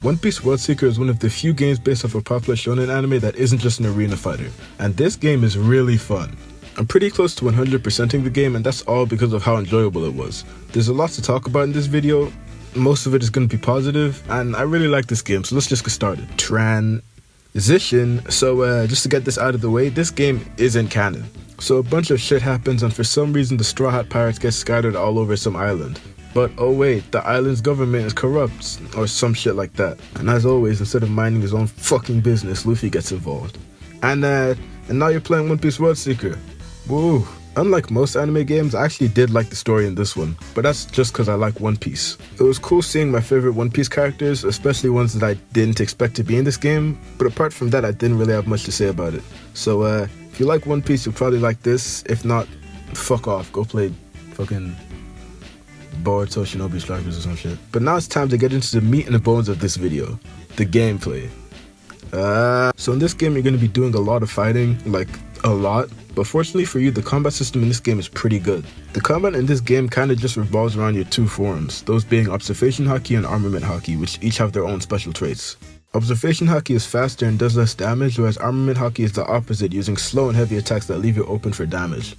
One Piece World Seeker is one of the few games based off a popular shonen anime that isn't just an arena fighter, and this game is really fun. I'm pretty close to 100%ing the game, and that's all because of how enjoyable it was. There's a lot to talk about in this video, most of it is going to be positive, and I really like this game, so let's just get started. Transition. So just to get this out of the way, this game isn't canon. So a bunch of shit happens, and for some reason the Straw Hat Pirates get scattered all over some island. But oh wait, the island's government is corrupt, or some shit like that. And as always, instead of minding his own fucking business, Luffy gets involved. And now you're playing One Piece World Seeker. Woo! Unlike most anime games, I actually did like the story in this one, but that's just because I like One Piece. It was cool seeing my favorite One Piece characters, especially ones that I didn't expect to be in this game, but apart from that, I didn't really have much to say about it. So if you like One Piece, you'll probably like this. If not, fuck off, go play fucking Boruto Shinobi Strikers or some shit. But now it's time to get into the meat and the bones of this video, the gameplay. So in this game you're going to be doing a lot of fighting, like a lot, but fortunately for you the combat system in this game is pretty good. The combat in this game kind of just revolves around your two forms, those being Observation Haki and Armament Haki, which each have their own special traits. Observation Haki is faster and does less damage, whereas Armament Haki is the opposite, using slow and heavy attacks that leave you open for damage.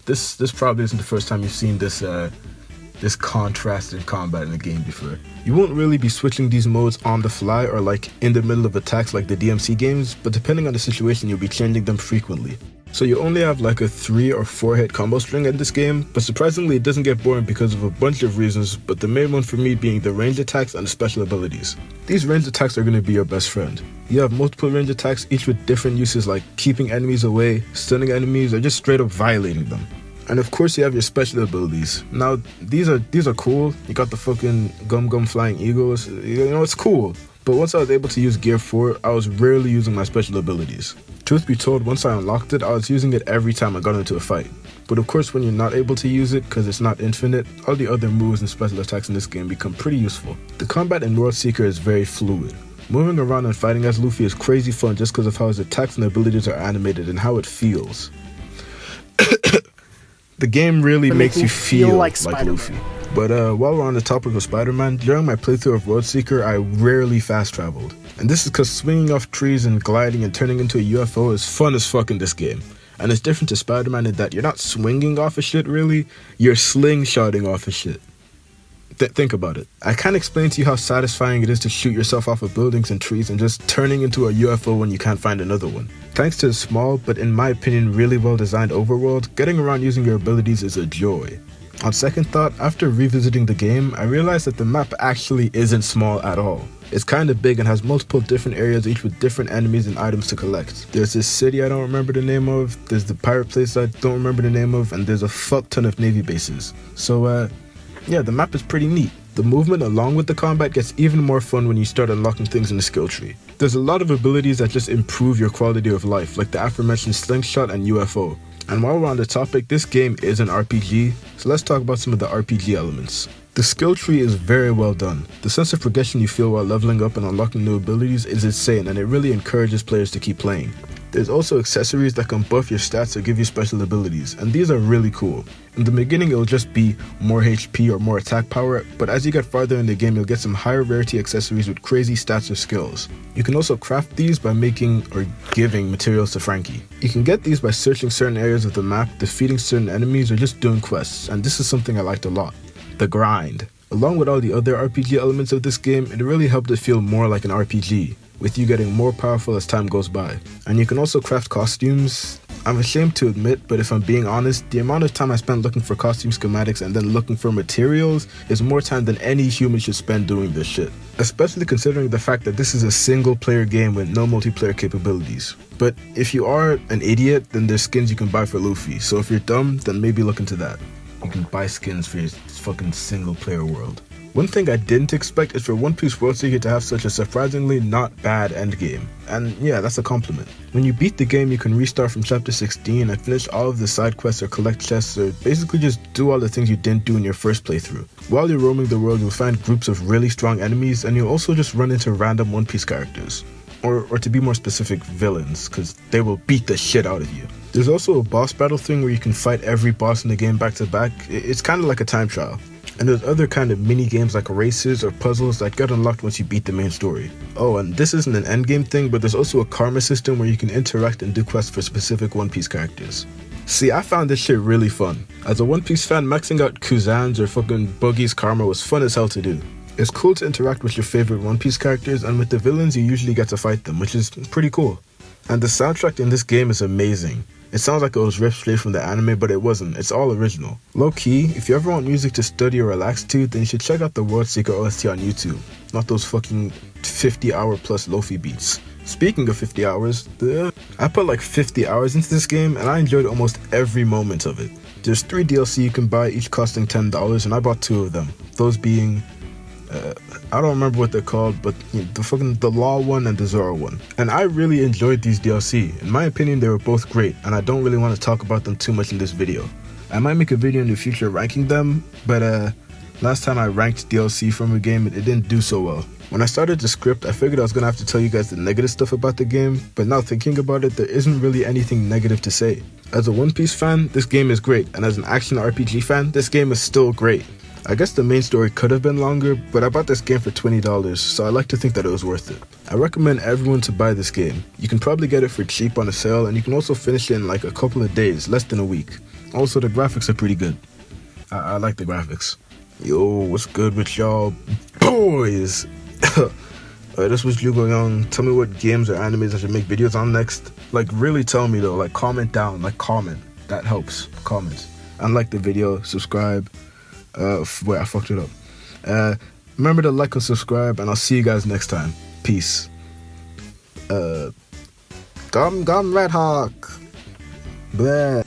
This probably isn't the first time you've seen this contrast in combat in a game before. You won't really be switching these modes on the fly or like in the middle of attacks like the DMC games, but depending on the situation you'll be changing them frequently. So you only have like a 3 or 4 hit combo string in this game, but surprisingly it doesn't get boring because of a bunch of reasons, but the main one for me being the range attacks and the special abilities. These range attacks are going to be your best friend. You have multiple range attacks, each with different uses like keeping enemies away, stunning enemies, or just straight up violating them. And of course you have your special abilities. Now these are cool. You got the fucking Gum Flying Eagles. You know, it's cool. But once I was able to use Gear 4, I was rarely using my special abilities. Truth be told, once I unlocked it, I was using it every time I got into a fight. But of course when you're not able to use it, because it's not infinite, all the other moves and special attacks in this game become pretty useful. The combat in World Seeker is very fluid. Moving around and fighting as Luffy is crazy fun just because of how his attacks and abilities are animated and how it feels. The game really makes you feel like Luffy. But while we're on the topic of Spider-Man, during my playthrough of World Seeker, I rarely fast traveled. And this is because swinging off trees and gliding and turning into a UFO is fun as fuck in this game. And it's different to Spider-Man in that you're not swinging off of shit really, you're slingshotting off of shit. Think about it. I can't explain to you how satisfying it is to shoot yourself off of buildings and trees and just turning into a UFO when you can't find another one. Thanks to a small, but in my opinion really well designed overworld, getting around using your abilities is a joy. On second thought, after revisiting the game, I realized that the map actually isn't small at all. It's kinda big and has multiple different areas, each with different enemies and items to collect. There's this city I don't remember the name of, there's the pirate place I don't remember the name of, and there's a fuck ton of navy bases. So yeah, the map is pretty neat. The movement along with the combat gets even more fun when you start unlocking things in the skill tree. There's a lot of abilities that just improve your quality of life, like the aforementioned Slingshot and UFO. And while we're on the topic, this game is an RPG, so let's talk about some of the RPG elements. The skill tree is very well done. The sense of progression you feel while leveling up and unlocking new abilities is insane, and it really encourages players to keep playing. There's also accessories that can buff your stats or give you special abilities, and these are really cool. In the beginning it'll just be more HP or more attack power, but as you get farther in the game you'll get some higher rarity accessories with crazy stats or skills. You can also craft these by making or giving materials to Franky. You can get these by searching certain areas of the map, defeating certain enemies, or just doing quests, and this is something I liked a lot. The grind. Along with all the other RPG elements of this game, it really helped it feel more like an RPG, with you getting more powerful as time goes by. And you can also craft costumes. I'm ashamed to admit, but if I'm being honest, the amount of time I spent looking for costume schematics and then looking for materials is more time than any human should spend doing this shit. Especially considering the fact that this is a single player game with no multiplayer capabilities. But if you are an idiot, then there's skins you can buy for Luffy, so if you're dumb, then maybe look into that. You can buy skins for your fucking single player world. One thing I didn't expect is for One Piece World Seeker to have such a surprisingly not bad endgame. And yeah, that's a compliment. When you beat the game, you can restart from chapter 16 and finish all of the side quests or collect chests or basically just do all the things you didn't do in your first playthrough. While you're roaming the world, you'll find groups of really strong enemies, and you'll also just run into random One Piece characters. Or to be more specific, villains, because they will beat the shit out of you. There's also a boss battle thing where you can fight every boss in the game back to back. It's kind of like a time trial. And there's other kind of mini games like races or puzzles that get unlocked once you beat the main story. Oh, and this isn't an endgame thing, but there's also a karma system where you can interact and do quests for specific One Piece characters. See, I found this shit really fun. As a One Piece fan, maxing out Kuzan's or fucking Buggy's karma was fun as hell to do. It's cool to interact with your favorite One Piece characters, and with the villains you usually get to fight them, which is pretty cool. And the soundtrack in this game is amazing. It sounds like it was ripped straight from the anime, but it wasn't. It's all original. Low key, if you ever want music to study or relax to, then you should check out the World Seeker OST on YouTube. Not those fucking 50-hour plus Lofi beats. Speaking of 50 hours, I put like 50 hours into this game and I enjoyed almost every moment of it. There's 3 DLC you can buy, each costing $10, and I bought 2 of them. Those being I don't remember what they're called, but the Law one and the Zoro one. And I really enjoyed these DLC. In my opinion, they were both great, and I don't really want to talk about them too much in this video. I might make a video in the future ranking them, but last time I ranked DLC from a game, it didn't do so well. When I started the script, I figured I was gonna have to tell you guys the negative stuff about the game, but now thinking about it, there isn't really anything negative to say. As a One Piece fan, this game is great, and as an action RPG fan, this game is still great. I guess the main story could have been longer, but I bought this game for $20, so I like to think that it was worth it. I recommend everyone to buy this game. You can probably get it for cheap on a sale, and you can also finish it in like a couple of days, less than a week. Also, the graphics are pretty good. I like the graphics. Yo, what's good with y'all boys? This was Jugo Young. Tell me what games or animes I should make videos on next. Like, really tell me though, like comment down, like comment. That helps, comments. And like the video, subscribe. Wait, I fucked it up. Remember to like and subscribe, and I'll see you guys next time. Peace. Gum Red Hawk. Bleh.